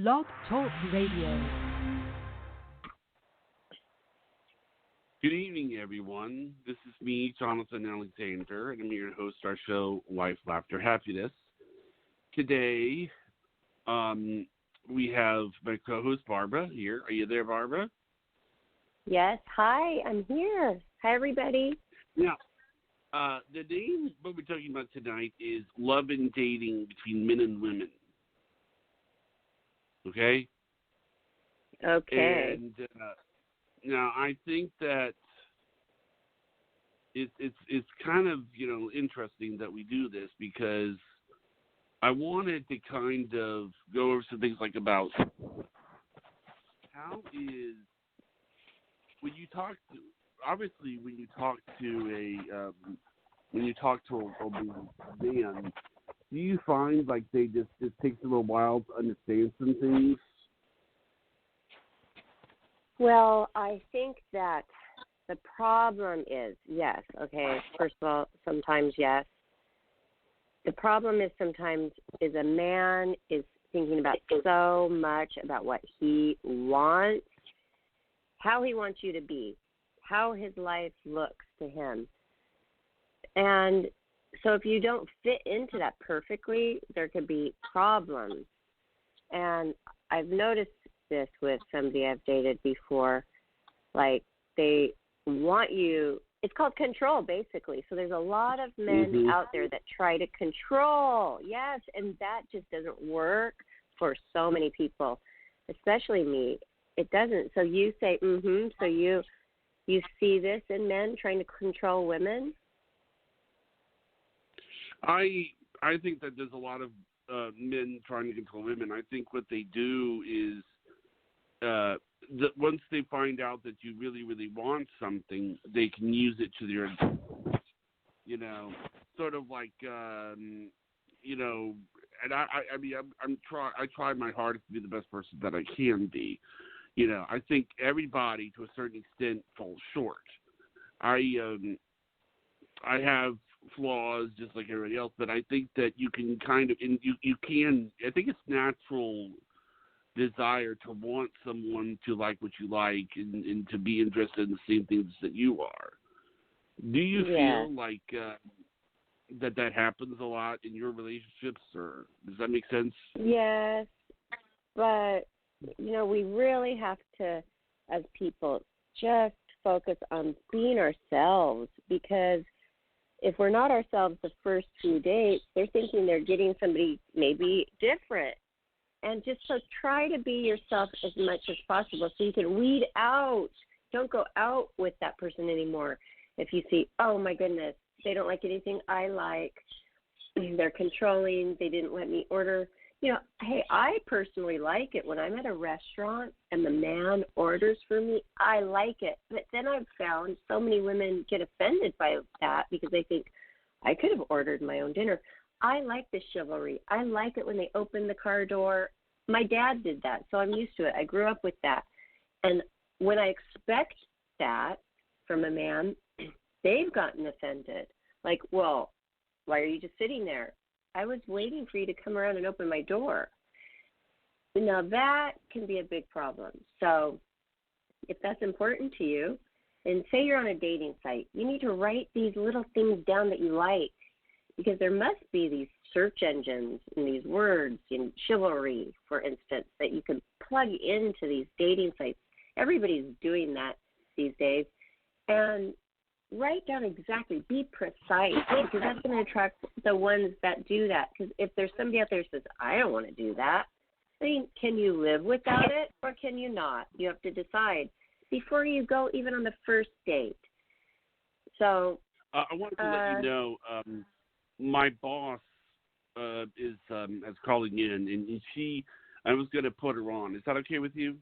Blog Talk Radio. Good evening, everyone. This is me, Jonathan Alexander, and I'm here to host our show, Life, Laughter, Happiness. Today, we have my co-host, Barbara, here. Are you there, Barbara? Yes. Hi, I'm here. Hi, everybody. Now, the name what we're talking about tonight is Love and Dating Between Men and Women. Okay? Okay. And now I think that it's kind of, interesting that we do this because I wanted to kind of go over some things like about how is when you talk to obviously when you talk to a man, do you find like it takes a little while to understand some things? Well, I think that the problem is, yes, okay, first of all, sometimes yes. The problem is sometimes is a man is thinking about so much about what he wants, how he wants you to be, how his life looks to him. And so if you don't fit into that perfectly, there could be problems. And I've noticed this with somebody I've dated before, like they want you, it's called control basically. So there's a lot of men out there that try to control, yes, and that just doesn't work for so many people, especially me. It doesn't. So you say, so you see this in men trying to control women? I think that there's a lot of men trying to control women. I think what they do is that once they find out that you really, really want something, they can use it to their advantage. Sort of like, and I try my hardest to be the best person that I can be. I think everybody to a certain extent falls short. I have flaws just like everybody else, but I think that you can kind of, and you can, I think it's natural desire to want someone to like what you like and to be interested in the same things that you are. Do you feel like that happens a lot in your relationships, or does that make sense? Yes, but, we really have to, as people, just focus on being ourselves, because if we're not ourselves the first few dates, they're thinking they're getting somebody maybe different. And just so try to be yourself as much as possible so you can weed out. Don't go out with that person anymore. If you see, oh, my goodness, they don't like anything I like, they're controlling, they didn't let me order. Hey, I personally like it when I'm at a restaurant and the man orders for me. I like it. But then I've found so many women get offended by that because they think I could have ordered my own dinner. I like the chivalry. I like it when they open the car door. My dad did that, so I'm used to it. I grew up with that. And when I expect that from a man, they've gotten offended. Like, well, why are you just sitting there? I was waiting for you to come around and open my door. Now, that can be a big problem. So if that's important to you, and say you're on a dating site, you need to write these little things down that you like, because there must be these search engines and these words in chivalry, for instance, that you can plug into these dating sites. Everybody's doing that these days. And write down exactly, be precise, because that's going to attract the ones that do that. Because if there's somebody out there who says, I don't want to do that, I mean, can you live without it or can you not? You have to decide before you go even on the first date. So I wanted to let you know, my boss is calling in, and I was going to put her on. Is that okay with you?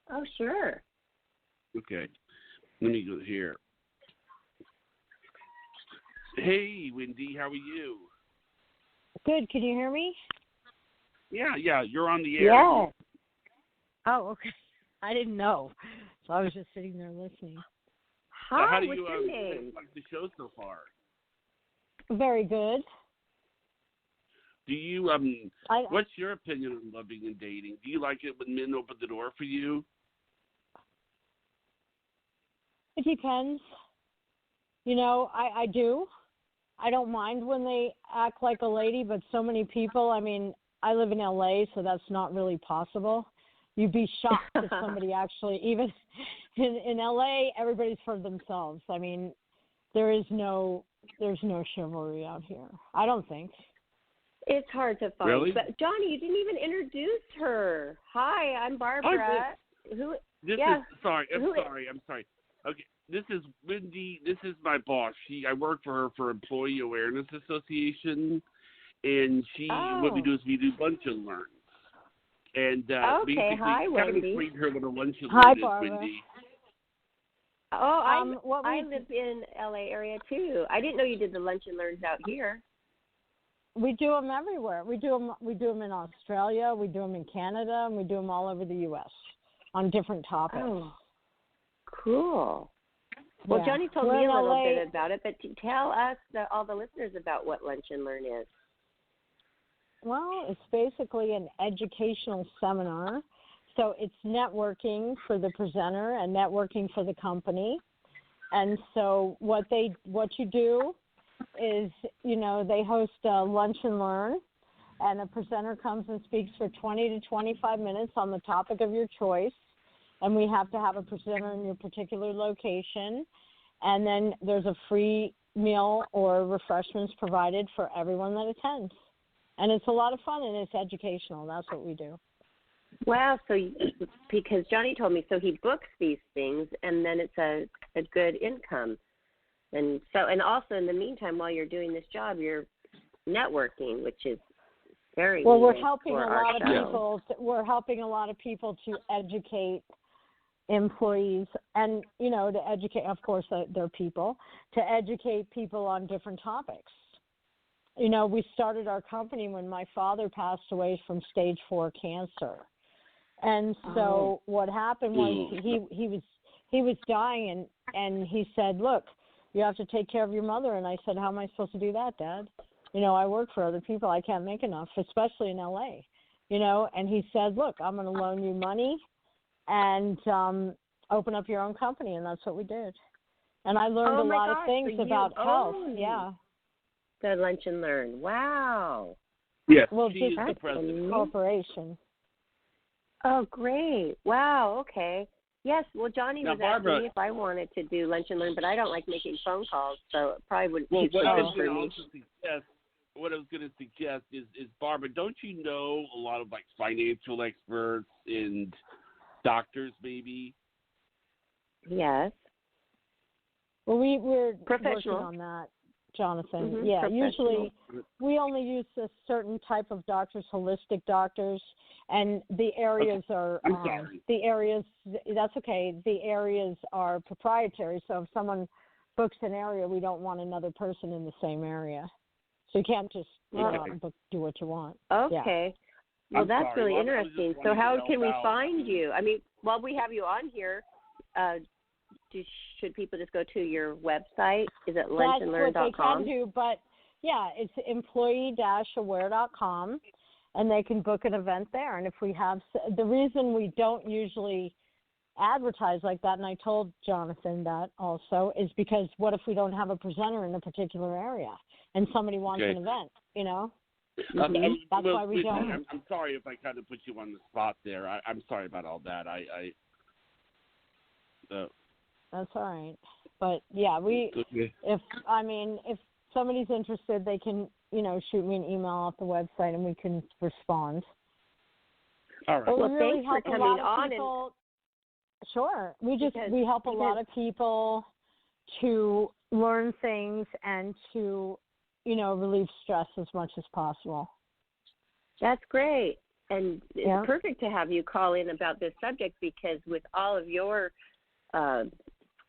Oh, sure. Okay. Let me go here. Hey, Wendy, how are you? Good. Can you hear me? Yeah, you're on the air. Yeah. Oh, okay. I didn't know, so I was just sitting there listening. Hi, how do what's you your name? like the show so far? Very good. Do you what's your opinion on loving and dating? Do you like it when men open the door for you? It depends. I do. I don't mind when they act like a lady, but so many people, I mean, I live in LA, so that's not really possible. You'd be shocked if somebody actually, even in LA, everybody's for themselves. I mean, there's no chivalry out here. I don't think. It's hard to find. Really? But Johnny, you didn't even introduce her. Hi, I'm Barbara. Sorry. I'm sorry. Okay, this is Wendy. This is my boss. I work for her for Employee Awareness Association, and what we do is we do lunch and learns. And basically, hi, kind Wendy. of explain to her what a lunch and Hi, learn is, Barbara. Wendy. Oh, I live in LA area too. I didn't know you did the lunch and learns out here. We do them everywhere. We do them in Australia. We do them in Canada, and we do them all over the U.S. on different topics. Oh, cool. Well, Yeah. Johnny told We're me a in little LA. bit about it, but tell us, all the listeners, about what Lunch and Learn is. Well, it's basically an educational seminar. So it's networking for the presenter and networking for the company. And so what you do is, they host a lunch and learn, and a presenter comes and speaks for 20 to 25 minutes on the topic of your choice. And we have to have a presenter in your particular location. And then there's a free meal or refreshments provided for everyone that attends. And it's a lot of fun, and it's educational. That's what we do. Wow, so because Johnny told me, so he books these things, and then it's a good income. And also in the meantime, while you're doing this job, you're networking, which is very well. We're needed helping for a our lot of show. people. We're helping a lot of people to educate employees, and to educate. Of course, they're people to educate people on different topics. We started our company when my father passed away from stage 4 cancer. And so what happened was he was dying, and he said, "Look, you have to take care of your mother." And I said, "How am I supposed to do that, Dad? I work for other people. I can't make enough, especially in LA." And he said, "Look, I'm going to loan you money and open up your own company." And that's what we did. And I learned a lot of things about health. Yeah. The Lunch and Learn. Wow. Yes, Well, she just is the president. corporation. Oh, great. Wow, okay. Yes, well, Johnny was Barbara, asking me if I wanted to do Lunch and Learn, but I don't like making phone calls, so it probably wouldn't Well, be what I fun was for going to me. also suggest, what I was going to suggest is Barbara, don't you know a lot of financial experts and doctors, maybe? Yes. Well, we're working Professional. on that, Jonathan. Mhm, Yeah, professional. usually we only use a certain type of doctors, holistic doctors, and the areas are I'm sorry. the areas. That's okay. The areas are proprietary. So if someone books an area, we don't want another person in the same area. So you can't just go out and do what you want. Okay. Yeah. Well, that's sorry. really Well, I was interesting. just So wanting to how help can we out. find you? I mean, while we have you on here, should people just go to your website? Is it lunchandlearn.com? That's what they can do, but yeah, it's employee-aware.com, and they can book an event there. And if we have, the reason we don't usually advertise like that, and I told Jonathan that also, is because what if we don't have a presenter in a particular area and somebody wants an event, That's why we don't. I'm sorry if I kind of put you on the spot there. I'm sorry about all that. That's all right. But yeah, if somebody's interested, they can, shoot me an email off the website and we can respond. All right. But Well, we really thanks for help a coming lot of on. people. Sure. We help a lot of people to learn things and to, relieve stress as much as possible. That's great. And it's Yeah. perfect to have you call in about this subject, because with all of your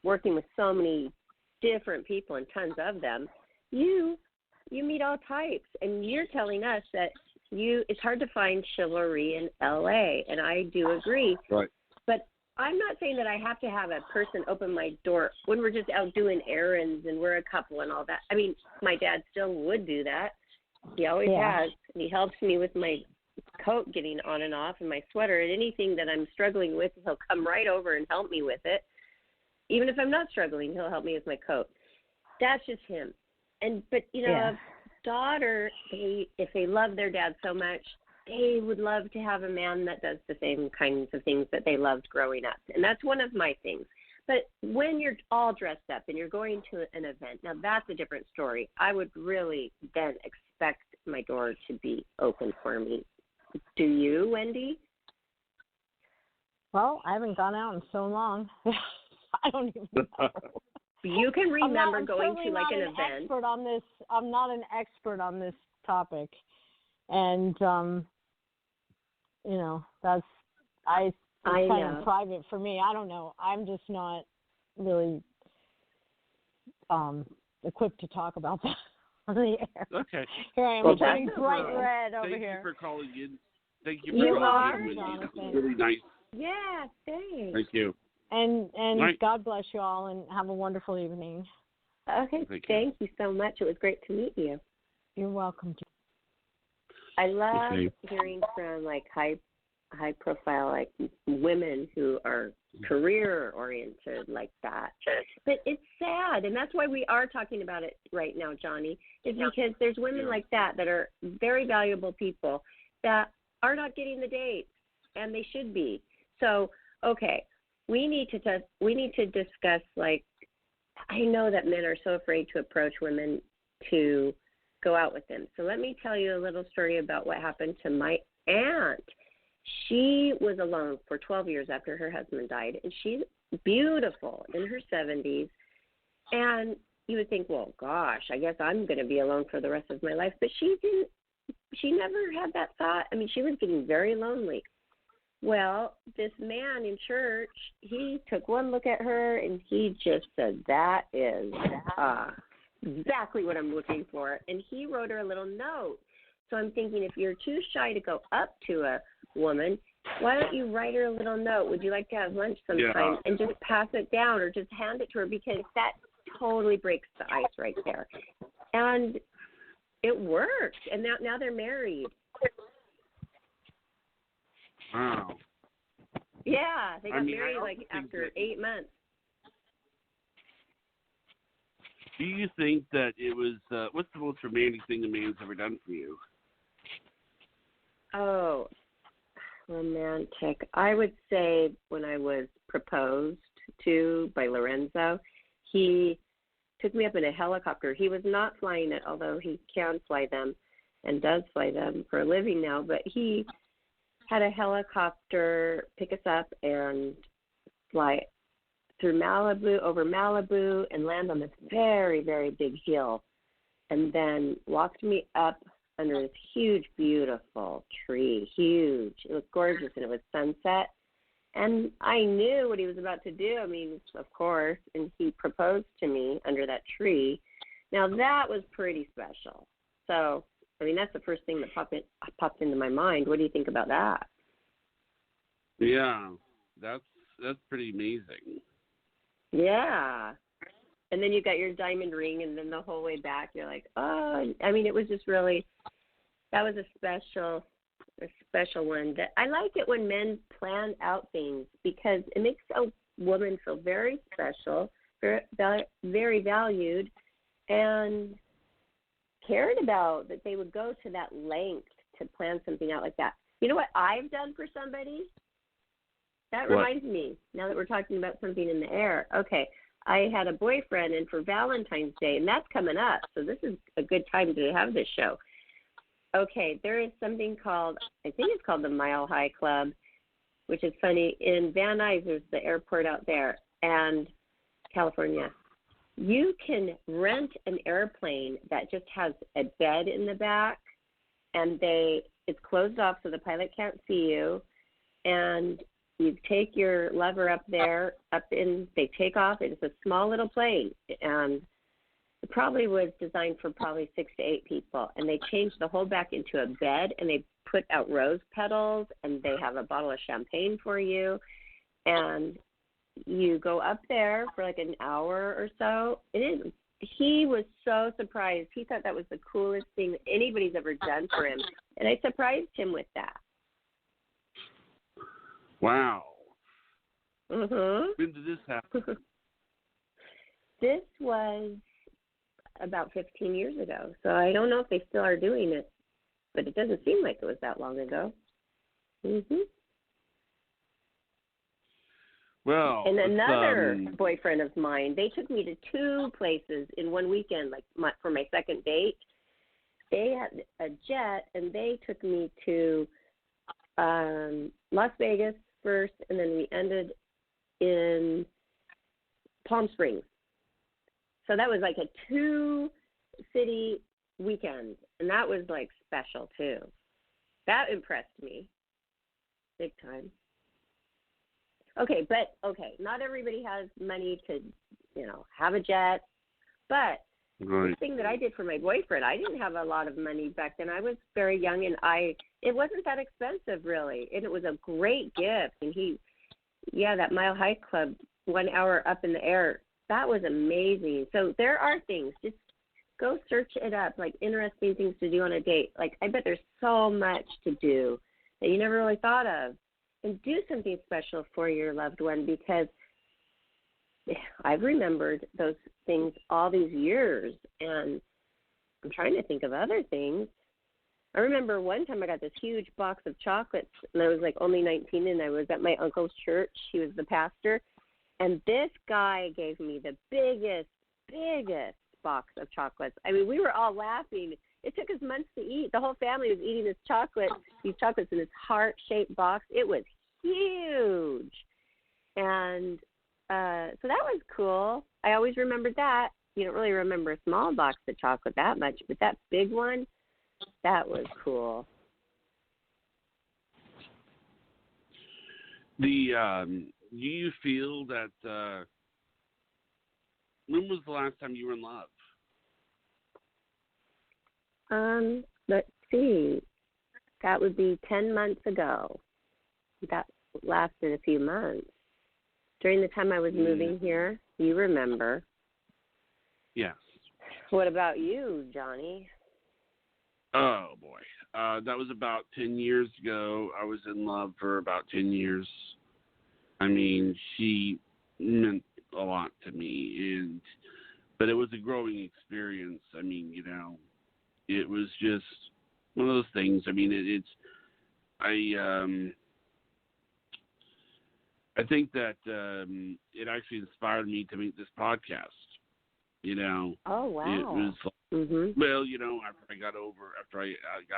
working with so many different people and tons of them, you meet all types, and you're telling us that it's hard to find chivalry in LA, and I do agree. Right. But I'm not saying that I have to have a person open my door when we're just out doing errands and we're a couple and all that. I mean, my dad still would do that, He always has. And he helps me with my coat getting on and off and my sweater and anything that I'm struggling with. He'll come right over and help me with it. Even if I'm not struggling, he'll help me with my coat. That's just him. But a daughter, if they love their dad so much, they would love to have a man that does the same kinds of things that they loved growing up. And that's one of my things. But when you're all dressed up and you're going to an event, now that's a different story. I would really then expect my door to be open for me. Do you, Wendy? Well, I haven't gone out in so long. I don't even know. You can remember going to like an event. I'm not an expert on this topic. And, that's kind of private for me. I don't know. I'm just not really equipped to talk about that on the air. Okay. Here I am turning bright red over here. Here. Thank you for calling in. Thank you for calling in, Jonathan. Really nice. Yeah, thanks. Thank you. And God bless you all, and have a wonderful evening. Okay, thank you so much. It was great to meet you. You're welcome. I love hearing from like high profile like women who are career oriented like that. But it's sad, and that's why we are talking about it right now, Johnny, is because there's women like that are very valuable people that are not getting the dates, and they should be. So, okay, we need to discuss, like, I know that men are so afraid to approach women to go out with them. So let me tell you a little story about what happened to my aunt. She was alone for 12 years after her husband died, and she's beautiful in her 70s. And you would think, well, gosh, I guess I'm going to be alone for the rest of my life. But she didn't. She never had that thought. I mean, she was getting very lonely. Well, this man in church, he took one look at her, and he just said, that is exactly what I'm looking for. And he wrote her a little note. So I'm thinking, if you're too shy to go up to a woman, why don't you write her a little note? Would you like to have lunch sometime? And just pass it down or just hand it to her, because that totally breaks the ice right there. And it worked. And now they're married. Wow. Yeah, they got married like after 8 months. Do you think that it was, what's the most romantic thing a man's ever done for you? Oh, romantic. I would say when I was proposed to by Lorenzo, he took me up in a helicopter. He was not flying it, although he can fly them and does fly them for a living now, but he had a helicopter pick us up and fly through Malibu, over Malibu, and land on this very, very big hill, and then walked me up under this huge, beautiful tree, huge. It was gorgeous, and it was sunset. And I knew what he was about to do. I mean, of course, and he proposed to me under that tree. Now, that was pretty special. So, I mean, that's the first thing that popped into my mind. What do you think about that? Yeah, that's pretty amazing. Yeah. And then you got your diamond ring, and then the whole way back, you're like, oh, I mean, it was just really, that was a special one. That I like it when men plan out things, because it makes a woman feel very special, very valued, and cared about, that they would go to that length to plan something out like that. You know what I've done for somebody? That reminds me, now that we're talking about something in the air. Okay, I had a boyfriend, and for Valentine's Day, and that's coming up, so this is a good time to have this show. Okay, there is something called, I think it's called the Mile High Club, which is funny. In Van Nuys, there's the airport out there, and California. You can rent an airplane that just has a bed in the back, and it's closed off so the pilot can't see you, and you take your lover up there, they take off. It's a small little plane, and it probably was designed for probably 6 to 8 people. And they changed the whole back into a bed, and they put out rose petals, and they have a bottle of champagne for you. And you go up there for like an hour or so. It is he was so surprised. He thought that was the coolest thing anybody's ever done for him, and I surprised him with that. Wow. Mhm. When did this happen? This was about 15 years ago, so I don't know if they still are doing it, but it doesn't seem like it was that long ago. Mhm. Well, and another boyfriend of mine, they took me to 2 places in one weekend, like for my second date. They had a jet, and they took me to Las Vegas first, and then we ended in Palm Springs. So that was like a 2-city weekend, and that was like special too. That impressed me big time. Okay, not everybody has money to, have a jet. But right. the thing that I did for my boyfriend, I didn't have a lot of money back then. I was very young, and it wasn't that expensive really, and it was a great gift. And that Mile High Club, 1 hour up in the air, that was amazing. So there are things. Just go search it up, like interesting things to do on a date. Like I bet there's so much to do that you never really thought of. And do something special for your loved one, because I've remembered those things all these years, and I'm trying to think of other things. I remember one time I got this huge box of chocolates, and I was like only 19, and I was at my uncle's church. He was the pastor, and this guy gave me the biggest box of chocolates. I mean, we were all laughing. It took us months to eat. The whole family was eating these chocolates in this heart-shaped box. It was huge. And so that was cool. I always remembered that. You don't really remember a small box of chocolate that much, but that big one, that was cool. Do you feel that when was the last time you were in love? Let's see. That would be 10 months ago. That lasted a few months. During the time I was moving here, you remember. Yes. What about you, Johnny? Oh, boy. That was about 10 years ago. I was in love for about 10 years. I mean, she meant a lot to me, but it was a growing experience. I mean, it was just one of those things. I mean, I think that it actually inspired me to make this podcast. Oh, wow. It was well, after I got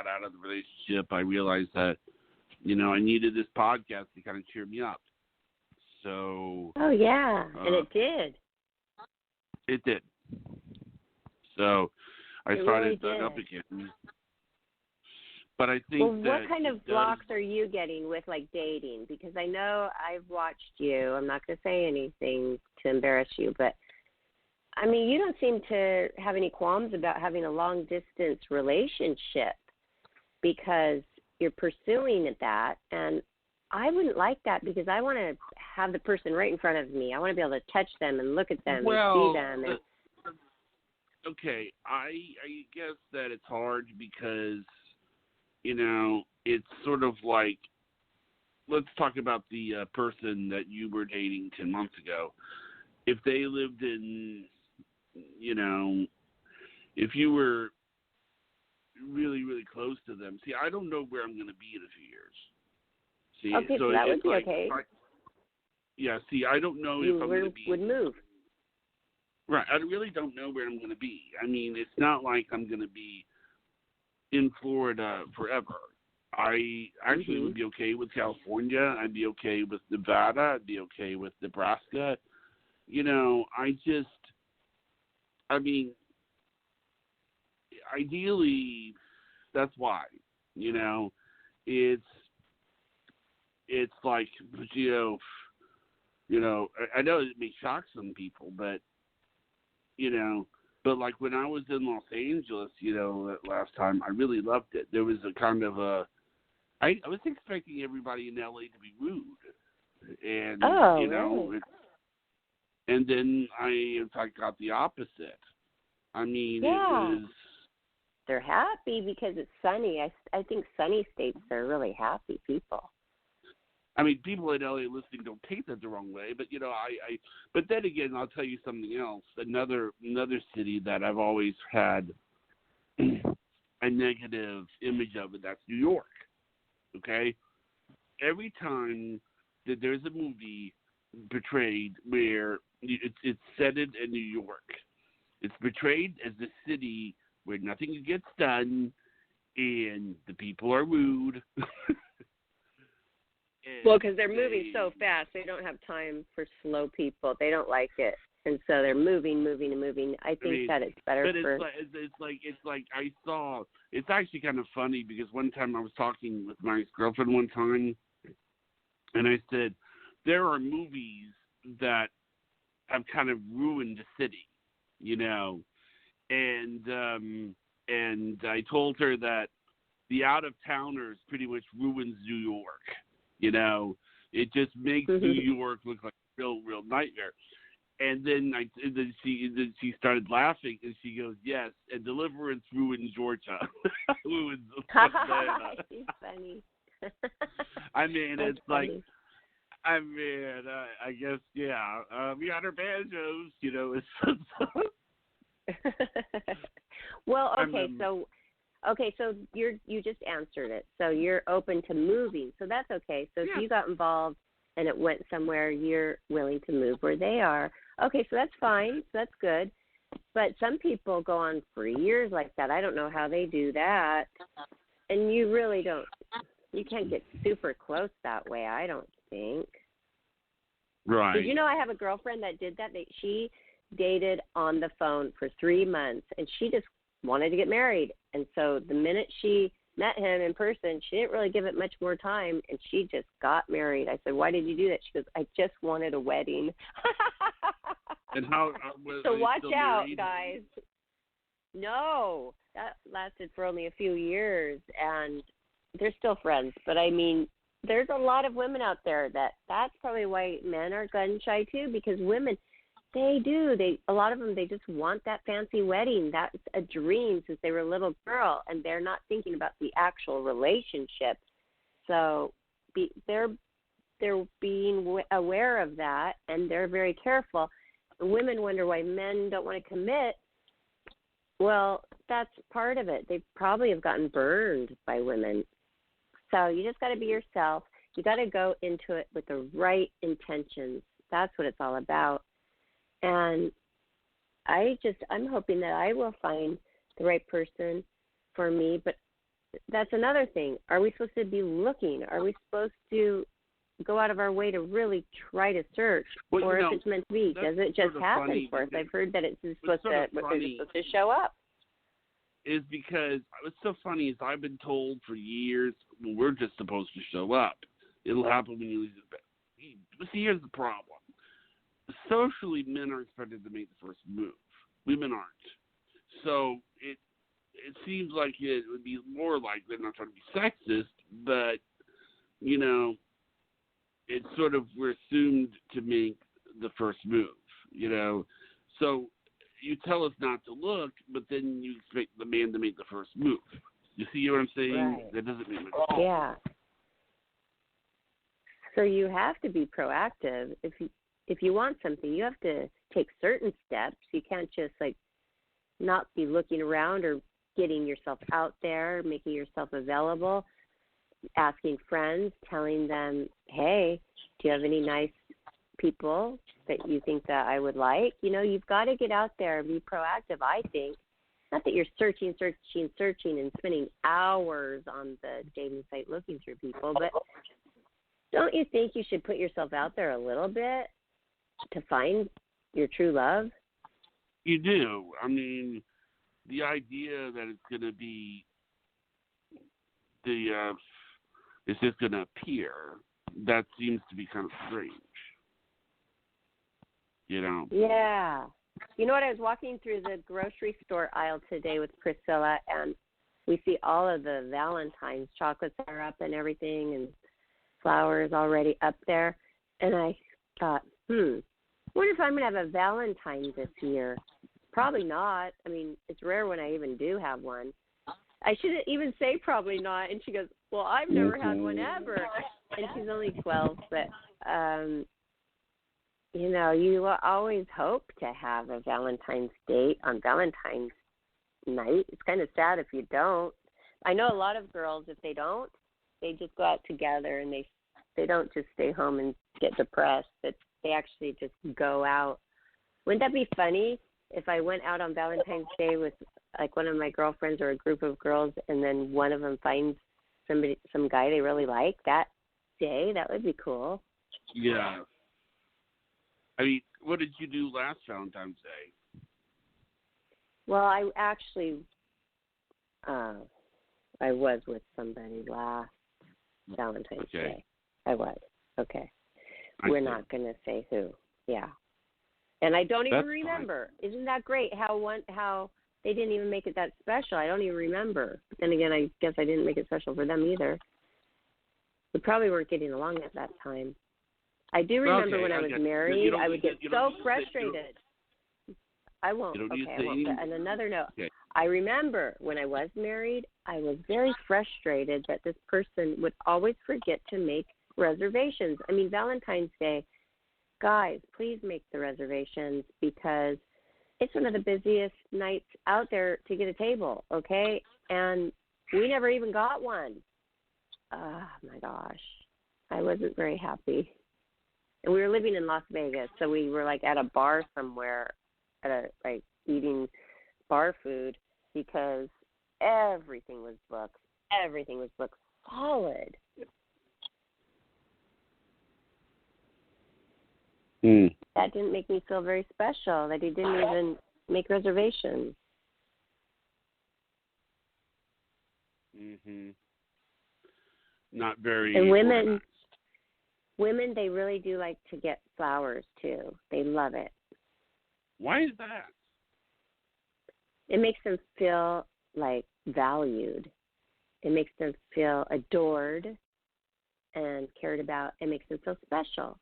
out of the relationship, I realized that I needed this podcast to kind of cheer me up. So. Oh yeah, and it did. It did. So I started really up again. But I think what kind of blocks are you getting with like dating? Because I know I've watched you. I'm not going to say anything to embarrass you, but I mean, you don't seem to have any qualms about having a long distance relationship because you're pursuing that, and I wouldn't like that because I want to have the person right in front of me. I want to be able to touch them and look at them and see them. Okay, I guess that it's hard because, it's sort of like, let's talk about the person that you were dating 10 months ago. If they lived in, if you were really, really close to them, see, I don't know where I'm going to be in a few years. See, okay, so that would be like, okay. See, I don't know if I'm going to be. Would move. Right, I really don't know where I'm going to be. I mean, it's not like I'm going to be in Florida forever. I actually would be okay with California. I'd be okay with Nevada. I'd be okay with Nebraska. Ideally, that's why. It's like, I know it may shock some people, but like when I was in Los Angeles, last time, I really loved it. There was a kind of I was expecting everybody in LA to be rude, and really? and then I in fact got the opposite. I mean, Yeah. it was. They're happy because it's sunny. I think sunny states are really happy people. I mean, people in LA listening don't take that the wrong way, but but then again, I'll tell you something else. Another city that I've always had a negative image of it. That's New York. Okay, every time that there's a movie portrayed where it's set in New York, it's portrayed as the city where nothing gets done and the people are rude. Well, because they're moving so fast, they don't have time for slow people. They don't like it, and so they're moving. I think that it's better but for. It's like I saw. It's actually kind of funny because one time I was talking with my ex-girlfriend one time, and I said there are movies that have kind of ruined the city, and I told her that the out-of-towners pretty much ruins New York. It just makes New York look like a real nightmare. And then she started laughing, and she goes, "Yes, and Deliverance ruined Georgia." Ruins Atlanta. She's funny. I mean, That's it's funny. like, I guess, yeah. We got our banjos, Well, okay, so you just answered it. So you're open to moving, so that's okay. So if you got involved and it went somewhere, you're willing to move where they are. Okay, so that's fine. So that's good. But some people go on for years like that. I don't know how they do that. And you really don't. You can't get super close that way, I don't think. Right. Did you know I have a girlfriend that did that? She dated on the phone for 3 months, and she just wanted to get married. And so the minute she met him in person, she didn't really give it much more time, and she just got married. I said, "Why did you do that?" She goes, "I just wanted a wedding." And how? So watch out, guys. No, that lasted for only a few years, and they're still friends. But I mean, there's a lot of women out there that's probably why men are gun shy too, because women, a lot of them, they just want that fancy wedding. That's a dream since they were a little girl, and they're not thinking about the actual relationship. So they're being aware of that, and they're very careful. Women wonder why men don't want to commit. Well, that's part of it. They probably have gotten burned by women. So you just got to be yourself. You got to go into it with the right intentions. That's what it's all about. And I'm hoping that I will find the right person for me. But that's another thing. Are we supposed to be looking? Are we supposed to go out of our way to really try to search? Well, or if it's meant to be, does it just happen for us? I've heard that it's supposed to show up. Is because what's so funny is I've been told for years, well, we're just supposed to show up. It'll happen when you leave the bed. But see, here's the problem. Socially, men are expected to make the first move. Women aren't. So it seems like it would be more likely, I'm not trying to be sexist, but, it's sort of, we're assumed to make the first move, So you tell us not to look, but then you expect the man to make the first move. You see what I'm saying? Right. That doesn't make much sense. Yeah. So you have to be proactive. If you want something, you have to take certain steps. You can't just not be looking around or getting yourself out there, making yourself available, asking friends, telling them, "Hey, do you have any nice people that you think that I would like?" You've got to get out there and be proactive, I think. Not that you're searching and spending hours on the dating site looking through people, but don't you think you should put yourself out there a little bit to find your true love? You do. I mean, the idea that it's going to be it's just going to appear, that seems to be kind of strange. Yeah. You know what? I was walking through the grocery store aisle today with Priscilla, and we see all of the Valentines chocolates are up and everything, and flowers already up there. And I thought, wonder if I'm going to have a Valentine this year. Probably not. I mean, it's rare when I even do have one. I shouldn't even say probably not. And she goes, well, I've never had one ever. And she's only 12. But, you know, you always hope to have a Valentine's date on Valentine's night. It's kind of sad if you don't. I know a lot of girls, if they don't, they just go out together and they don't just stay home and get depressed. But they actually just go out. Wouldn't that be funny if I went out on Valentine's Day with like one of my girlfriends or a group of girls, and then one of them finds some guy they really like that day? That would be cool. Yeah. I mean, what did you do last Valentine's Day? Well, I actually, I was with somebody last Valentine's Day. I was. Okay. We're not going to say who. Yeah. And I don't even remember. Fine. Isn't that great how they didn't even make it that special? I don't even remember. But then again, I guess I didn't make it special for them either. We probably weren't getting along at that time. I do remember when I was married, I would get so frustrated. I won't. Okay, I won't. But on another note, I remember when I was married, I was very frustrated that this person would always forget to make reservations. I mean, Valentine's Day, guys, please make the reservations because it's one of the busiest nights out there to get a table, okay? And we never even got one. Oh, my gosh. I wasn't very happy. And we were living in Las Vegas, so we were, like, at a bar somewhere, eating bar food because everything was booked. Everything was booked solid. That didn't make me feel very special, that he didn't even make reservations. Not very. And women, they really do like to get flowers, too. They love it. Why is that? It makes them feel, like, valued. It makes them feel adored and cared about. It makes them feel special.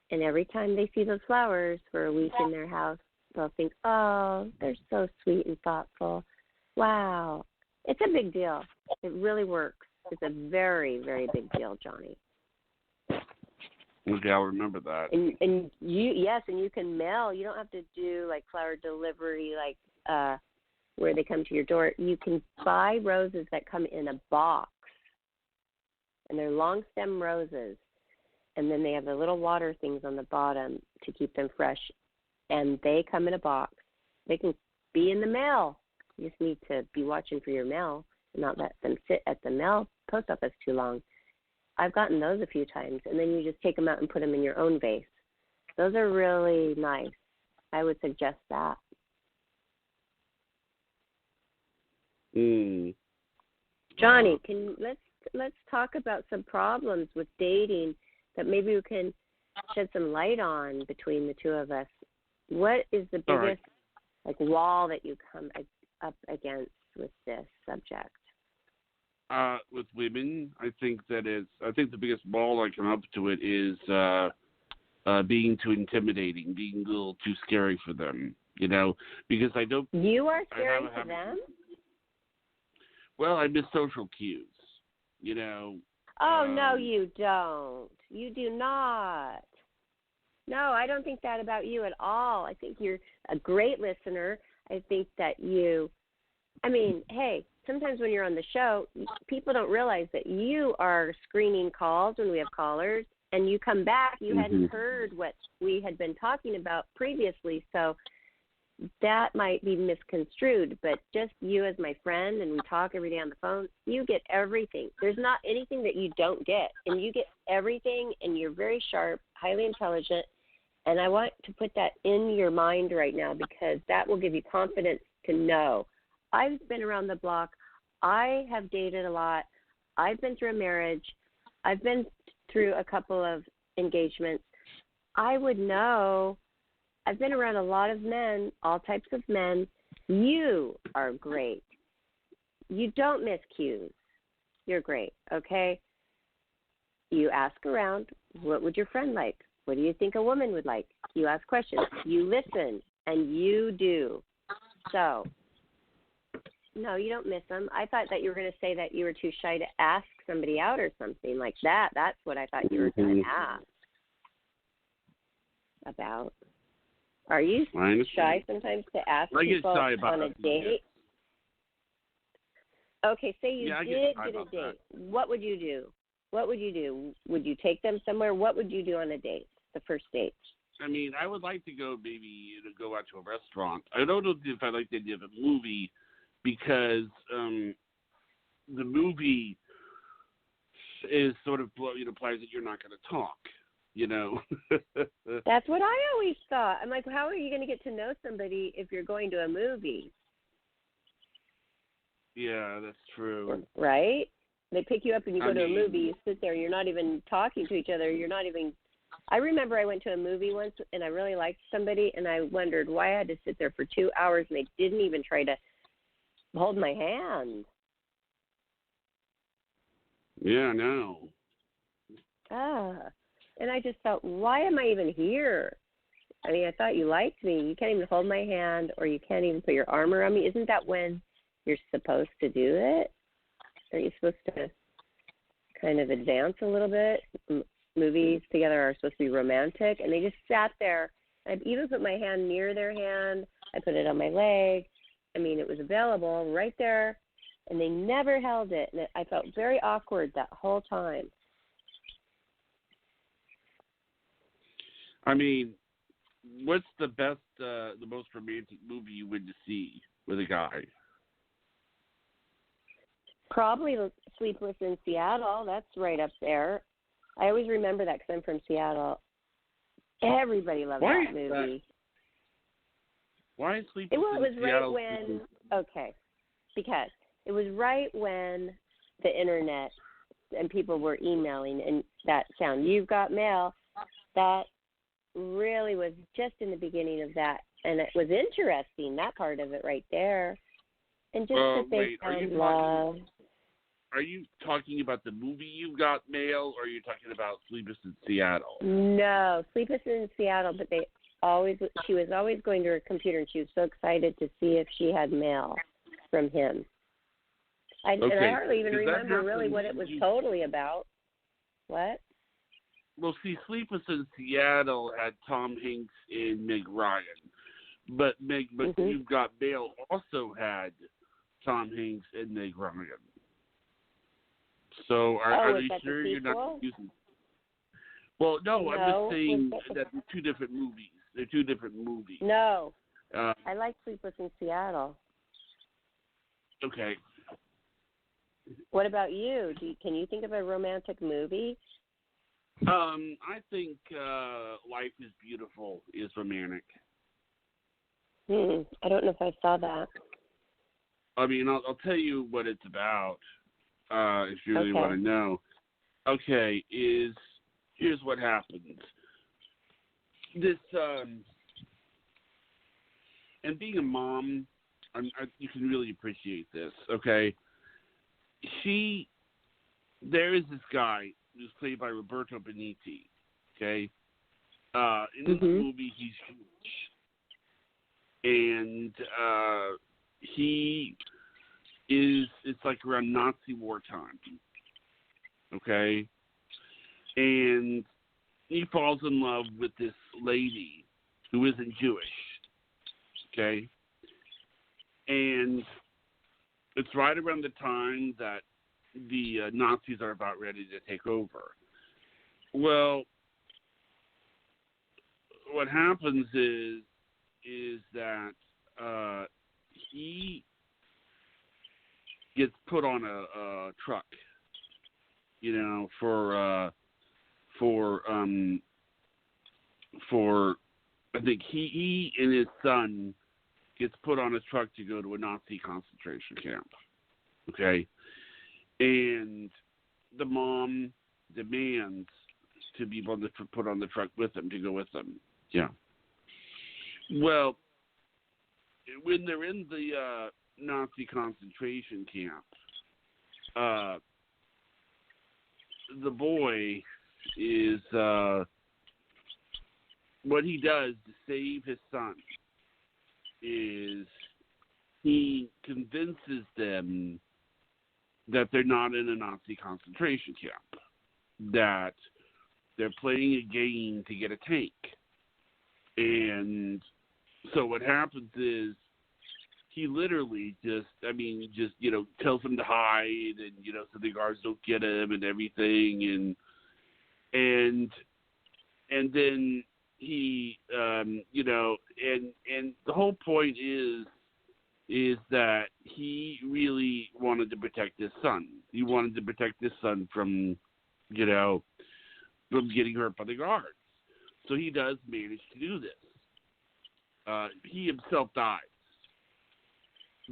And every time they see those flowers for a week in their house, they'll think, oh, they're so sweet and thoughtful. Wow. It's a big deal. It really works. It's a very, very big deal, Johnny. Okay, I'll remember that. And you can mail. You don't have to do, like, flower delivery, like, where they come to your door. You can buy roses that come in a box. And they're long stem roses. And then they have the little water things on the bottom to keep them fresh. And they come in a box. They can be in the mail. You just need to be watching for your mail and not let them sit at the mail post office too long. I've gotten those a few times. And then you just take them out and put them in your own vase. Those are really nice. I would suggest that. Johnny, let's talk about some problems with dating that maybe we can shed some light on between the two of us. What is the biggest wall that you come up against with this subject? With women, I think the biggest wall I come up to it is being too intimidating, being a little too scary for them. You know, because I don't. You are scary for them? Well, I miss social cues. You know. Oh, no, you don't. You do not. No, I don't think that about you at all. I think you're a great listener. I think that hey, sometimes when you're on the show, people don't realize that you are screening calls when we have callers, and you come back, you hadn't heard what we had been talking about previously, so that might be misconstrued, but just you as my friend, and we talk every day on the phone, you get everything. There's not anything that you don't get, and you get everything, and you're very sharp, highly intelligent, and I want to put that in your mind right now because that will give you confidence to know. I've been around the block. I have dated a lot. I've been through a marriage. I've been through a couple of engagements. I would know. I've been around a lot of men, all types of men. You are great. You don't miss cues. You're great, okay? You ask around, what would your friend like? What do you think a woman would like? You ask questions. You listen, and you do. So, no, you don't miss them. I thought that you were going to say that you were too shy to ask somebody out or something like that. That's what I thought you were going to ask about. Are you shy sometimes to ask people on a date? Okay, say you did get a date. What would you do? What would you do? Would you take them somewhere? What would you do on a date, the first date? I mean, I would like to go go out to a restaurant. I don't know if I like the idea of a movie because the movie is sort of implies that you're not going to talk. That's what I always thought. I'm like, how are you going to get to know somebody if you're going to a movie? Yeah, that's true. Right? They pick you up and you go to a movie, you sit there, you're not even talking to each other, you're not even... I remember I went to a movie once and I really liked somebody and I wondered why I had to sit there for 2 hours and they didn't even try to hold my hand. Yeah, no. And I just thought, why am I even here? I mean, I thought you liked me. You can't even hold my hand or you can't even put your arm around me. Isn't that when you're supposed to do it? Are you supposed to kind of advance a little bit? Movies together are supposed to be romantic. And they just sat there. I even put my hand near their hand. I put it on my leg. I mean, it was available right there. And they never held it. And I felt very awkward that whole time. I mean, what's the most romantic movie you went to see with a guy? Probably Sleepless in Seattle. That's right up there. I always remember that because I'm from Seattle. Everybody loved that movie. Why is Sleepless in Seattle? Because it was right when the internet and people were emailing and that sound, you've got mail, that really was just in the beginning of that. And it was interesting, that part of it right there. And just that they found love. Are you talking about the movie You've Got Mail, or are you talking about Sleepless in Seattle? No, Sleepless in Seattle, but she was always going to her computer, and she was so excited to see if she had mail from him. And I hardly even remember really what it was totally about. What? Well, see, Sleepless in Seattle had Tom Hanks and Meg Ryan, but You've Got Mail also had Tom Hanks and Meg Ryan. So are you sure you're not using? Well, no, I'm just saying that they're two different movies. They're two different movies. No, I like Sleepless in Seattle. Okay. What about you? Can you think of a romantic movie? I think Life is Beautiful is romantic. I don't know if I saw that. I mean, I'll tell you what it's about. If you really want to know. Okay, here's what happens. This, and being a mom, you can really appreciate this, okay? There is this guy who's played by Roberto Benigni, okay? In this movie, he's huge. And it's like around Nazi wartime, okay? And he falls in love with this lady who isn't Jewish, okay? And it's right around the time that the Nazis are about ready to take over. Well, what happens is that he gets put on a truck, for I think he and his son gets put on a truck to go to a Nazi concentration camp. Okay? And the mom demands to be put on the truck with them, to go with them. Yeah. Well, when they're in the Nazi concentration camp, the boy is what he does to save his son is he convinces them that they're not in a Nazi concentration camp, that they're playing a game to get a tank. And so what happens is he literally just tells them to hide, and, so the guards don't get him and everything. And then he, and the whole point is that he really wanted to protect his son. He wanted to protect his son from getting hurt by the guards. So he does manage to do this. He himself dies.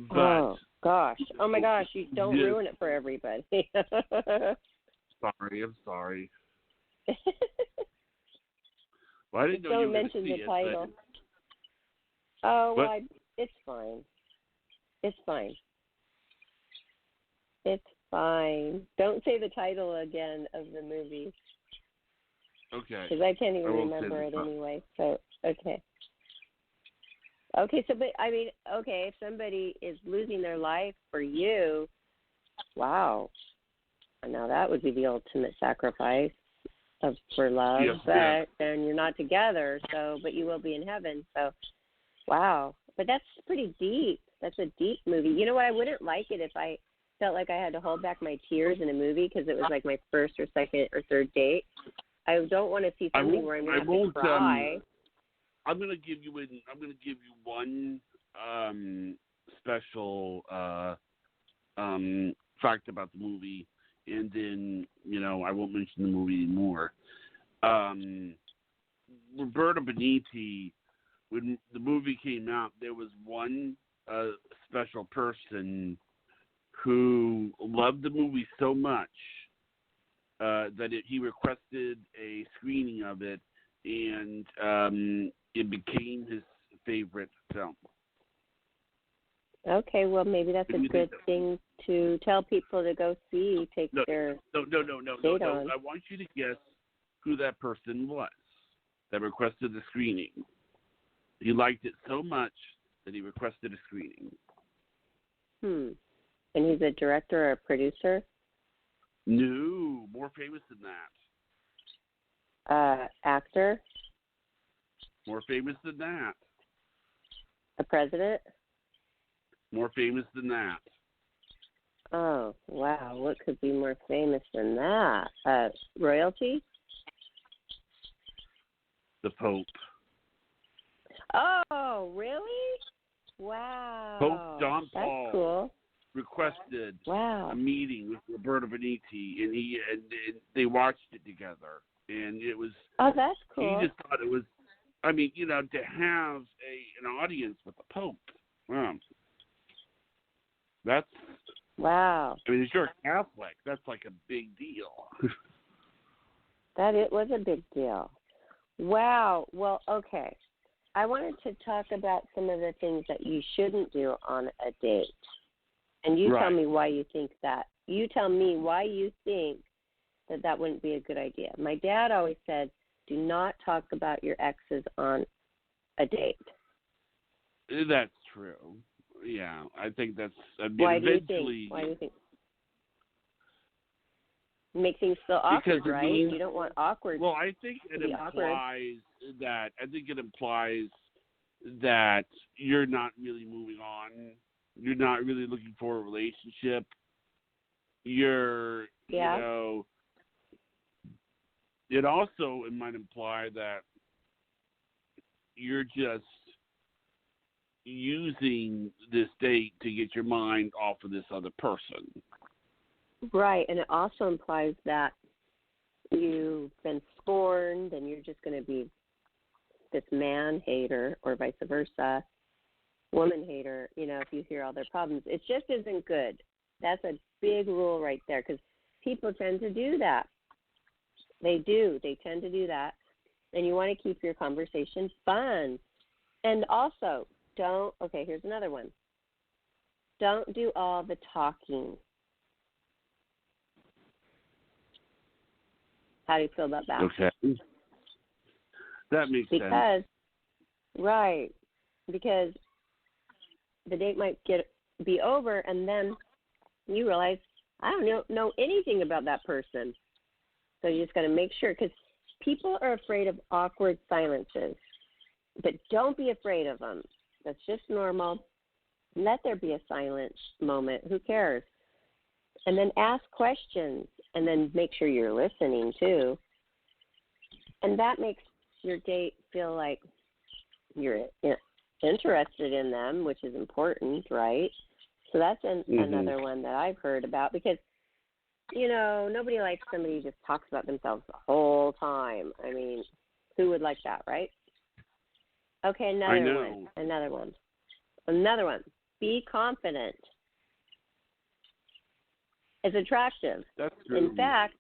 But oh gosh! Oh my gosh! You don't ruin it for everybody. I'm sorry. Well, I didn't know don't you were mention the see title. It, oh well, it's fine. It's fine. It's fine. Don't say the title again of the movie. Okay. Because I can't even remember it anyway. So okay. Okay, so if somebody is losing their life for you, wow. Now that would be the ultimate sacrifice for love. Yes, but then you're not together, but you will be in heaven. So, wow. But that's pretty deep. That's a deep movie. You know what? I wouldn't like it if I felt like I had to hold back my tears in a movie because it was like my first or second or third date. I don't want to see something where I'm going to have to cry. I'm going to give you one special fact about the movie, and then I won't mention the movie anymore. Roberta Benigni, when the movie came out, there was one special person who loved the movie so much that he requested a screening of it, and it became his favorite film. Okay, well, maybe that's a good thing to tell people to go see. No. I want you to guess who that person was that requested the screening. He liked it so much that he requested a screening. And he's a director or a producer? No, more famous than that. Actor? More famous than that. A president? More famous than that. Oh, wow. What could be more famous than that? Royalty? The Pope. Oh, really? Wow. Pope John Paul. That's cool. Requested a meeting with Roberta Benigni, and they watched it together, and it was. Oh, that's cool. He just thought it was. To have an audience with the Pope. Wow. That's. Wow. If you're a Catholic, that's like a big deal. That it was a big deal. Wow. Well, okay. I wanted to talk about some of the things that you shouldn't do on a date. And you tell me why you think that. You tell me why you think that wouldn't be a good idea. My dad always said, do not talk about your exes on a date. That's true. Yeah, I think that's... Why do you think? Make things feel awkward, right? You don't want awkward. Well, I think it implies that you're not really moving on. You're not really looking for a relationship. It might imply that you're just using this date to get your mind off of this other person. Right, and it also implies that you've been scorned and you're just going to be this man hater or vice versa, woman hater, if you hear all their problems. It just isn't good. That's a big rule right there because people tend to do that. They do. They tend to do that. And you want to keep your conversation fun. And also, here's another one. Don't do all the talking. How do you feel about that? Okay. That makes sense. Right. Because the date might be over, and then you realize I don't know anything about that person. So you just got to make sure, because people are afraid of awkward silences, but don't be afraid of them. That's just normal. Let there be a silent moment. Who cares? And then ask questions, and then make sure you're listening too. And that makes your date feel like you're interested in them, which is important, right? So that's another one that I've heard about, because, nobody likes somebody who just talks about themselves the whole time. I mean, who would like that, right? Okay, another one. Be confident. It's attractive. That's true. In fact,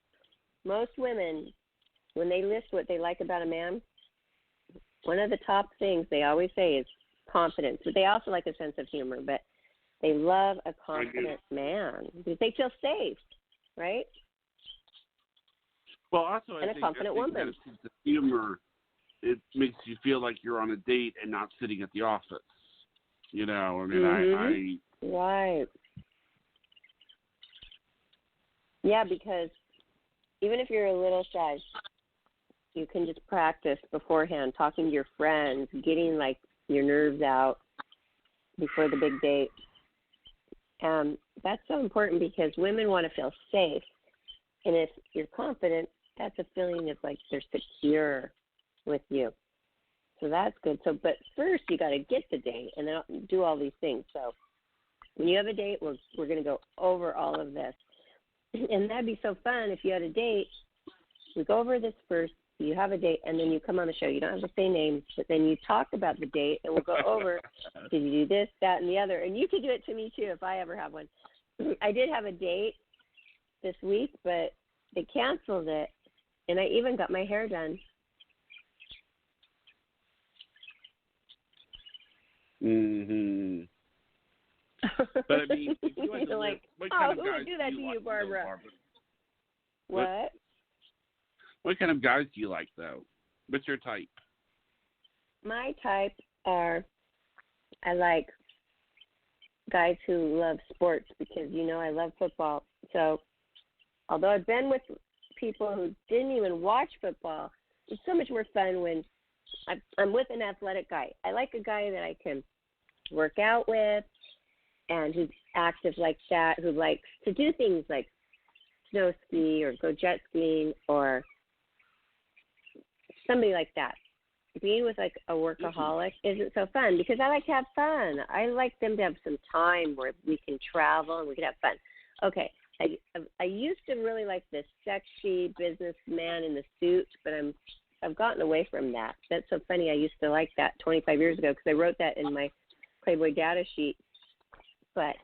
most women, when they list what they like about a man, one of the top things they always say is confidence. But they also like a sense of humor. But they love a confident man because they feel safe, right? Well, also, and a confident woman. That sense of humor, it makes you feel like you're on a date and not sitting at the office. Right. Yeah, because even if you're a little shy, you can just practice beforehand, talking to your friends, getting your nerves out before the big date. That's so important because women want to feel safe. And if you're confident, that's a feeling of they're secure with you. So that's good. But first you got to get the date and then do all these things. So when you have a date, we're going to go over all of this. And that'd be so fun if you had a date. We go over this first, you have a date, and then you come on the show. You don't have to say names, but then you talk about the date, and we'll go over, did you do this, that, and the other? And you could do it to me, too, if I ever have one. I did have a date this week, but they canceled it, and I even got my hair done. Mm-hmm. But I mean, if you had to what kind of who guys would do that to you, Barbara? What kind of guys do you like, though? What's your type? My type I like guys who love sports because, I love football. So although I've been with people who didn't even watch football, it's so much more fun when I'm with an athletic guy. I like a guy that I can work out with, and who's active like that, who likes to do things like snow ski or go jet skiing or somebody like that. Being with a workaholic isn't so fun because I like to have fun. I like them to have some time where we can travel and we can have fun. Okay, I used to really like this sexy businessman in the suit, but I've gotten away from that. That's so funny. I used to like that 25 years ago because I wrote that in my Playboy data sheet. But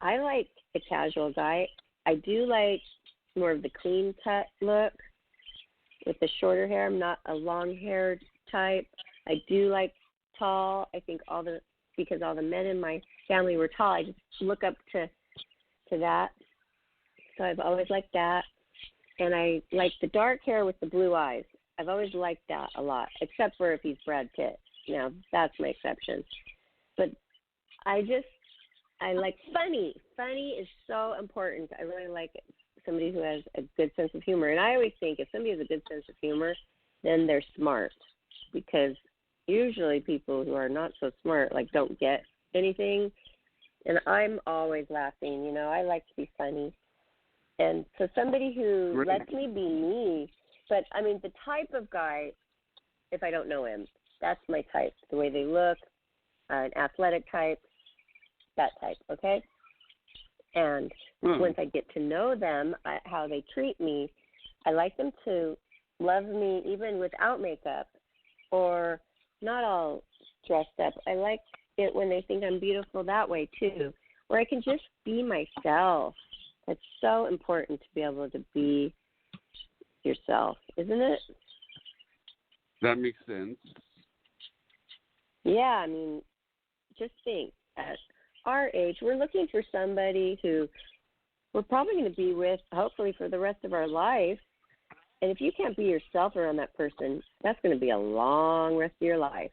I like a casual guy. I do like more of the clean cut look with the shorter hair. I'm not a long-haired type. I do like tall. I think because all the men in my family were tall, I just look up to that. So I've always liked that. And I like the dark hair with the blue eyes. I've always liked that a lot, except for if he's Brad Pitt. That's my exception. But I like funny. Funny is so important. I really like somebody who has a good sense of humor. And I always think if somebody has a good sense of humor, then they're smart. Because usually people who are not so smart, don't get anything. And I'm always laughing, I like to be funny. And so somebody who lets me be me. But, I mean, the type of guy, if I don't know him, that's my type. The way they look, an athletic type, that type, okay? And once I get to know them, how they treat me, I like them to love me even without makeup or not all dressed up. I like it when they think I'm beautiful that way, too, where I can just be myself. It's so important to be able to be yourself, isn't it? That makes sense. Yeah, I mean, just think, at our age, we're looking for somebody who we're probably going to be with, hopefully, for the rest of our life. And if you can't be yourself around that person, that's going to be a long rest of your life.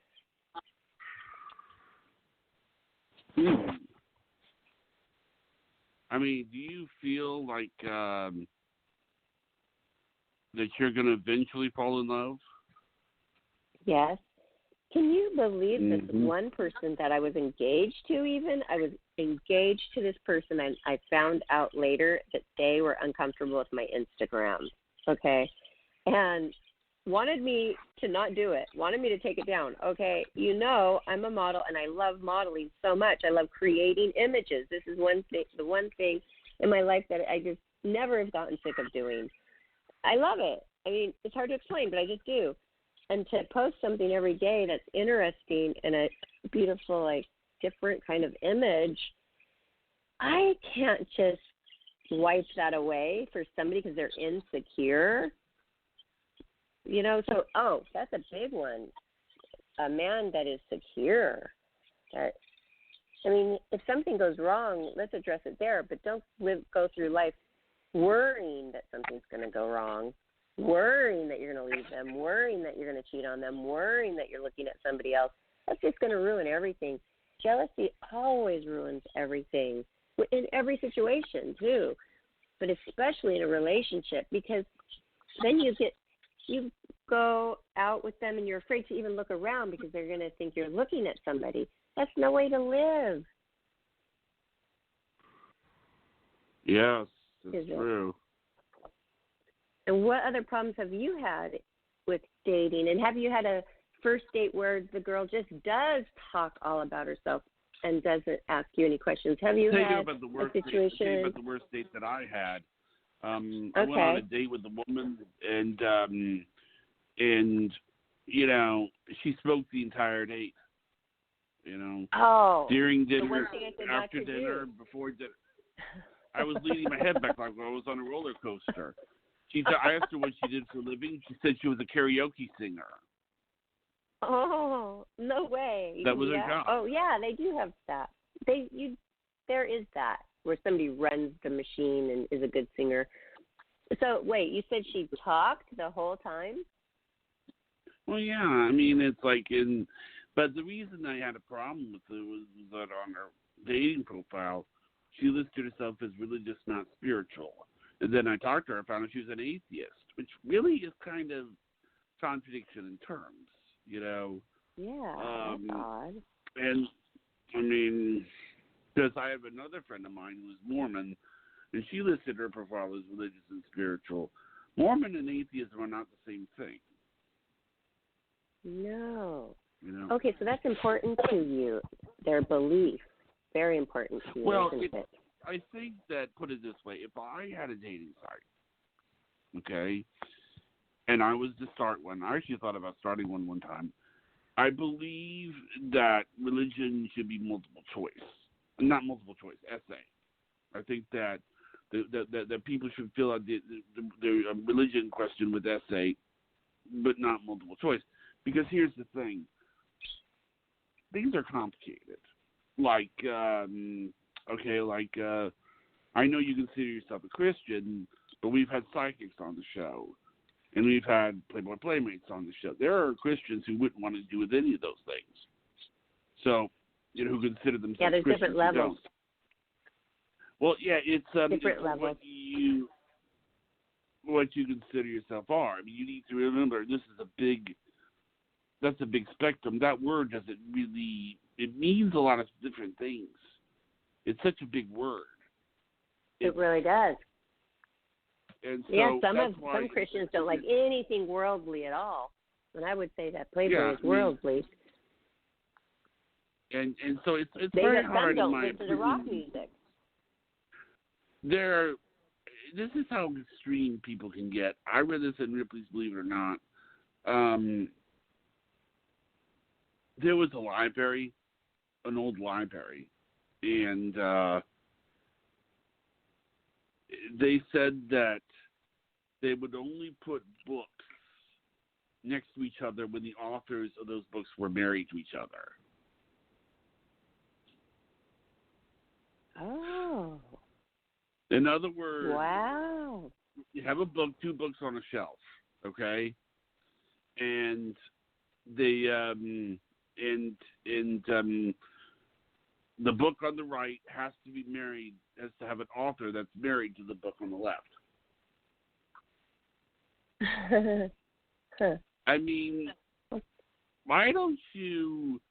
I mean, do you feel like that you're going to eventually fall in love? Yes. Can you believe this one person that I was engaged to even? I was engaged to this person, and I found out later that they were uncomfortable with my Instagram, okay? And wanted me to not do it, wanted me to take it down, okay? You know, I'm a model, and I love modeling so much. I love creating images. This is the one thing in my life that I just never have gotten sick of doing. I love it. I mean, it's hard to explain, but I just do. And to post something every day that's interesting and a beautiful, like, different kind of image, I can't just wipe that away for somebody because they're insecure. You know, so, that's a big one. A man that is secure. I mean, if something goes wrong, let's address it there, but don't go through life worrying that something's going to go wrong, worrying that you're going to leave them, worrying that you're going to cheat on them, worrying that you're looking at somebody else. That's just going to ruin everything. Jealousy always ruins everything, in every situation too, but especially in a relationship, because then you go out with them and you're afraid to even look around because they're going to think you're looking at somebody. That's no way to live. Yes, that's true. And what other problems have you had with dating? And have you had a first date where the girl just does talk all about herself and doesn't ask you any questions? Have you had a situation? Tell you about the worst date that I had. I went on a date with a woman, and you know, she spoke the entire date. You know, during dinner, after dinner, before dinner. I was leaning my head back like I was on a roller coaster. I asked her what she did for a living. She said she was a karaoke singer. Oh, no way. That was her job. Oh, yeah, they do have that. There is that, where somebody runs the machine and is a good singer. So, wait, you said she talked the whole time? Well, yeah, I mean, it's like but the reason I had a problem with it was that on her dating profile, she listed herself as religious, not spiritual. And then I talked to her, I found out she was an atheist, which really is kind of contradiction in terms, you know. Yeah, that's odd. And, I mean, because I have another friend of mine who is Mormon, and she listed her profile as religious and spiritual. Mormon and atheism are not the same thing. No. You know? Okay, so that's important to you, their belief. Very important to you, isn't it? I think that, put it this way, if I had a dating site, okay, and I was to start one, I actually thought about starting one time, I believe that religion should be multiple choice. Not multiple choice, essay. I think that that people should fill out the religion question with essay, but not multiple choice. Because here's the thing. Things are complicated. Like, I know you consider yourself a Christian, but we've had psychics on the show, and we've had Playboy Playmates on the show. There are Christians who wouldn't want to do with any of those things. So, you know, who consider themselves there's Christians. Different levels. Well, yeah, it's different levels. What you consider yourself are. I mean, you need to remember that's a big spectrum. That word doesn't really, it means a lot of different things. It's such a big word. It really does. And so some Christians don't like anything worldly at all. And I would say that Playboy is worldly. And so it's very hard in my opinion. Some don't listen to rock music. This is how extreme people can get. I read this in Ripley's Believe It or Not. There was a library, an old library, and they said that they would only put books next to each other when the authors of those books were married to each other. Oh. In other words, wow. You have a book, two books on a shelf, okay? And they the book on the right has to be married, has to have an author that's married to the book on the left. Huh. I mean, why don't you,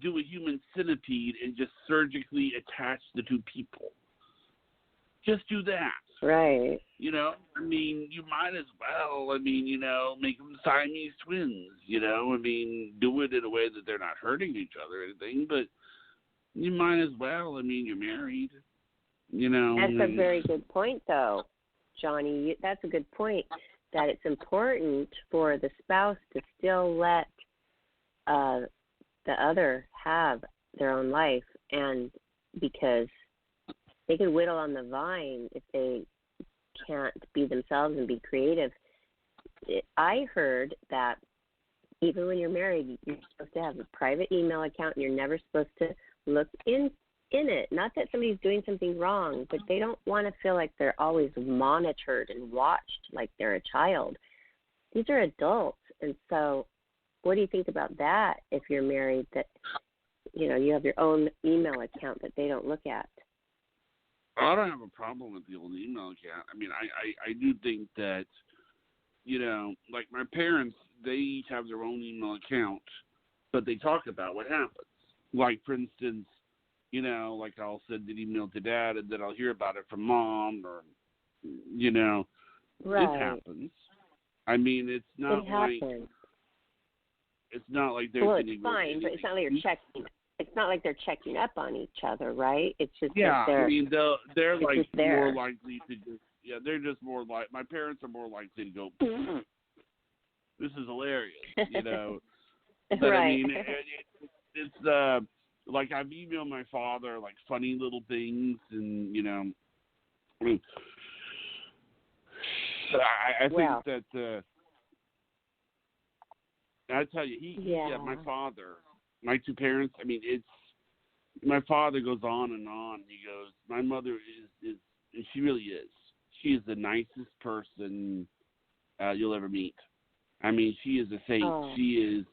do a human centipede and just surgically attach the two people? Just do that. Right. I mean, you might as well, make them Siamese twins, do it in a way that they're not hurting each other or anything, but you might as well. You're married, That's a very good point, though, Johnny. That's a good point, that it's important for the spouse to still let the other have their own life, and because they can whittle on the vine if they can't be themselves and be creative. I heard that even when you're married, you're supposed to have a private email account and you're never supposed to look in it. Not that somebody's doing something wrong, but they don't want to feel like they're always monitored and watched like they're a child. These are adults. And so what do you think about that if you're married, that, you have your own email account that they don't look at? I don't have a problem with the old email account. I do think that, like my parents, they each have their own email account, but they talk about what happens. Like, for instance, like I'll send an email to Dad, and then I'll hear about it from Mom, or, Right. It happens. It's not it's not like they're it's fine, but it's not like you're checking. It's not like they're checking up on each other, right? It's just that they're like there. more likely to just they're just more like, my parents are more likely to go, this is hilarious, But right. It's like I've emailed my father like funny little things, and I think that I tell you, my father, my two parents, my father goes on and on. He goes, my mother is she really is. She is the nicest person you'll ever meet. She is a saint. Oh. She is,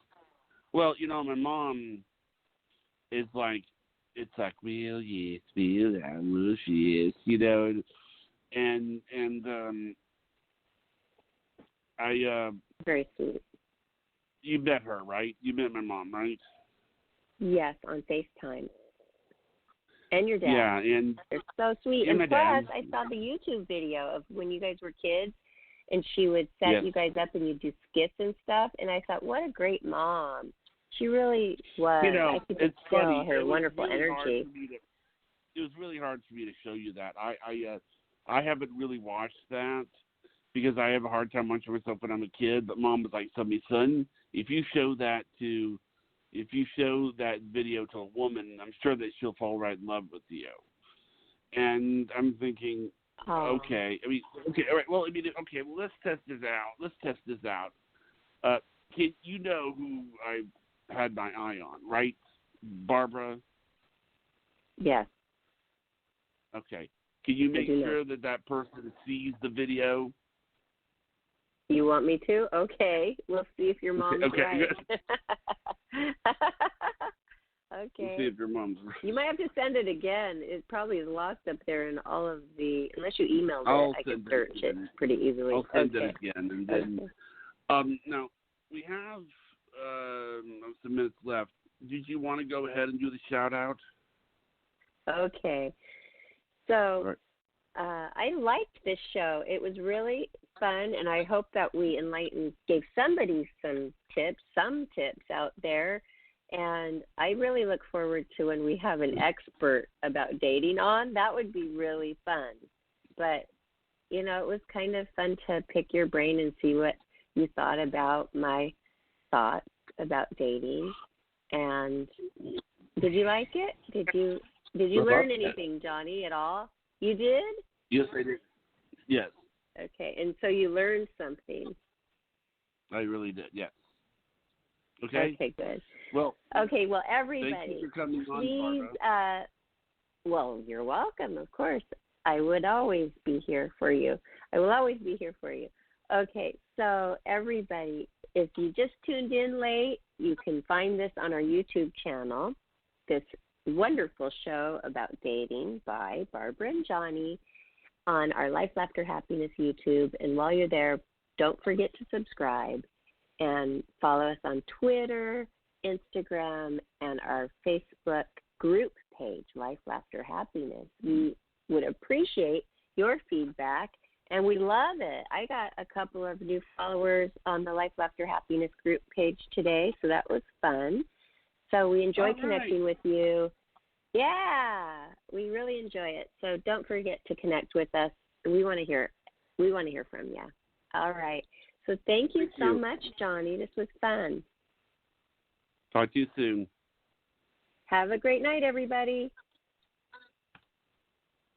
well, my mom is like, it's like, well, yes, well, she is, and I, very sweet. you met her, right? You met my mom, right? Yes, on FaceTime. And your dad. Yeah, and they're so sweet. And plus, dad. I saw the YouTube video of when you guys were kids, and she would set you guys up and you'd do skits and stuff. And I thought, what a great mom. She really was. I could it's feel funny. her It was wonderful really energy. It was really hard for me to show you that. I haven't really watched that because I have a hard time watching myself when I'm a kid. But Mom was like, "So, my son, if you show that video to a woman, I'm sure that she'll fall right in love with you." And I'm thinking, okay. Okay, all right. Well, okay. Well, let's test this out. Kid, you know who I had my eye on, right? Barbara? Yes. Okay. Can you make sure that person sees the video? You want me to? Okay. We'll see if your mom's right. Okay. We'll see if your mom's right. You might have to send it again. It probably is lost up there in all of the, unless you emailed it, I can search it pretty easily. I'll send it again. And then, now, we have some minutes left. Did you want to go ahead and do the shout-out? Okay. So, I liked this show. It was really fun, and I hope that we gave somebody some tips out there. And I really look forward to when we have an expert about dating on. That would be really fun. But, it was kind of fun to pick your brain and see what you thought about my thoughts about dating. And did you like it? Did you learn anything, Johnny, at all? You did? Yes, I did. Yes. Okay, and so you learned something. I really did, yes. Okay? Okay, good. Well, everybody, thank you for coming on, please, Barbara. well, you're welcome, of course. I would always be here for you. I will always be here for you. Okay, so everybody, if you just tuned in late, you can find this on our YouTube channel. this wonderful show about dating by Barbara and Johnny on our Life, Laughter, Happiness YouTube. And while you're there, don't forget to subscribe and follow us on Twitter, Instagram, and our Facebook group page, Life, Laughter, Happiness. We would appreciate your feedback, and we love it. I got a couple of new followers on the Life, Laughter, Happiness group page today, so that was fun. So we enjoy connecting with you. Yeah, we really enjoy it. So don't forget to connect with us. We want to hear from you. All right. So thank you so much, Johnny. This was fun. Talk to you soon. Have a great night, everybody.